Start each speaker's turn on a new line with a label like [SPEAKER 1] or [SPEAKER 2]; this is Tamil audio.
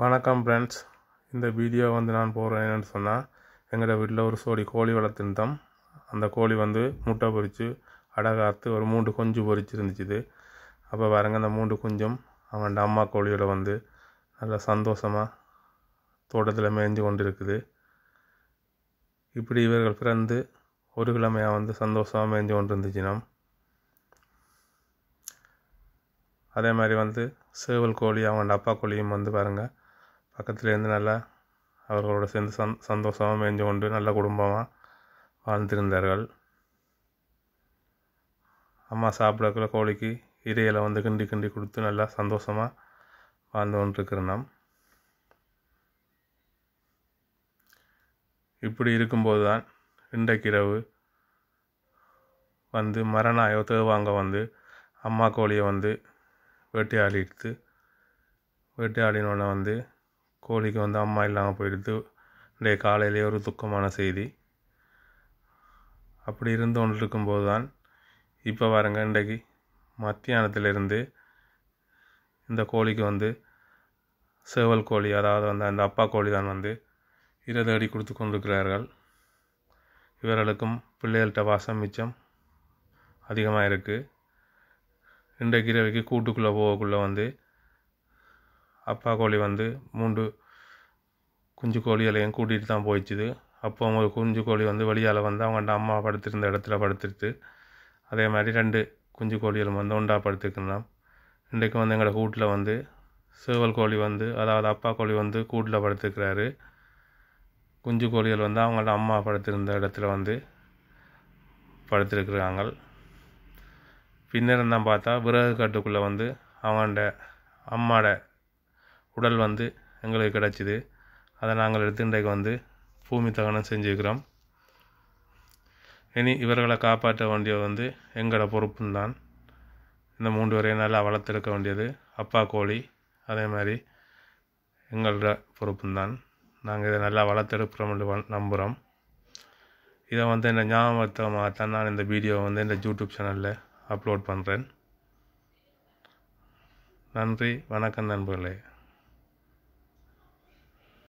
[SPEAKER 1] வணக்கம் ஃப்ரெண்ட்ஸ். இந்த வீடியோ நான் போடுறேன் என்னென்னு சொன்னால், எங்களோட வீட்டில் ஒரு சோடி கோழி வளர்த்துருந்தோம். அந்த கோழி முட்டை பொரித்து அடகாத்து ஒரு 3 குஞ்சு பொரிச்சிருந்துச்சு. அப்போ பாருங்க, அந்த 3 குஞ்சும் அவன் அம்மா கோழியோட நல்லா சந்தோஷமாக தோட்டத்தில் மேய்ஞ்சு கொண்டு இருக்குது. இப்படி இவர்கள் பிறந்து ஒரு கிழமையாக சந்தோஷமாக மேய்ஞ்சு கொண்டு இருந்துச்சுன்னா, அதே மாதிரி சேவல் கோழி அவங்க அப்பா கோழியும் பாருங்கள், பக்கத்துலேருந்து நல்லா அவர்களோட சேர்ந்து சந்தோஷமாக மேய்ஞ்சு கொண்டு நல்ல குடும்பமாக வாழ்ந்திருந்தார்கள். அம்மா சாப்பிடக்குள்ள கோழிக்கு இறையில் கிண்டி கிண்டி கொடுத்து நல்லா சந்தோஷமாக வாழ்ந்து கொண்டிருக்கிறோம். இப்படி இருக்கும்போது தான் இன்றைக்கு இரவு மரணாயோ தேவாங்க அம்மா கோழியை வேட்டையாடினோடனே கோழிக்கு அம்மா இல்லாமல் போயிடுது. இன்றைய காலையிலேயே ஒரு துக்கமான செய்தி. அப்படி இருந்து கொண்டு இருக்கும்போது தான் இப்போ பாருங்க, இன்றைக்கு மத்தியானத்திலிருந்து இந்த கோழிக்கு சேவல் கோழி, அதாவது அந்த அப்பா கோழி தான் இரை தேடி கொடுத்து கொண்டிருக்கிறார்கள். இவர்களுக்கும் பிள்ளைகள்கிட்ட வாசம் மிச்சம் அதிகமாக இருக்குது. இன்றைக்கு இரவைக்கு கூட்டுக்குள்ளே போகக்குள்ளே அப்பா கோழி 3 குஞ்சு கோழிகளையும் கூட்டிகிட்டு தான் போயிடுச்சுது. அப்போ ஒரு குஞ்சு கோழி வெளியால் அவங்கள்ட்ட அம்மா படுத்திருந்த இடத்துல படுத்துட்டு, அதே மாதிரி 2 குஞ்சு கோழிகளும் ஒன்றா படுத்துக்கணும். இன்றைக்கு எங்களோட கூட்டில் சேவல் கோழி அதாவது அப்பா கோழி கூட்டில் படுத்துக்கிறாரு. குஞ்சு கோழிகள் அவங்கள்ட்ட அம்மா படுத்திருந்த இடத்துல படுத்திருக்கிறாங்க. பின்னர் தான் பார்த்தா விறகு கட்டுக்குள்ளே அவங்கள்ட அம்மாட உடல் எங்களுக்கு கிடச்சிது. அதை நாங்கள் எடுத்து இன்றைக்கு பூமி தகனம் செஞ்சுக்கிறோம். இனி இவர்களை காப்பாற்ற வேண்டியது எங்களோட பொறுப்புந்தான். இந்த 3 வரையும் நல்லா வளர்த்தெடுக்க வேண்டியது அப்பா கோழி, அதே மாதிரி எங்களோட பொறுப்புந்தான். நாங்கள் இதை நல்லா வளர்த்தெடுக்கிறோம் என்று நம்புகிறோம். இதை இந்த ஞாபகத்தமாகத்தான் நான் இந்த வீடியோவை இந்த யூடியூப் சேனலில் அப்லோட் பண்ணுறேன். நன்றி, வணக்கம் நண்பர்களே.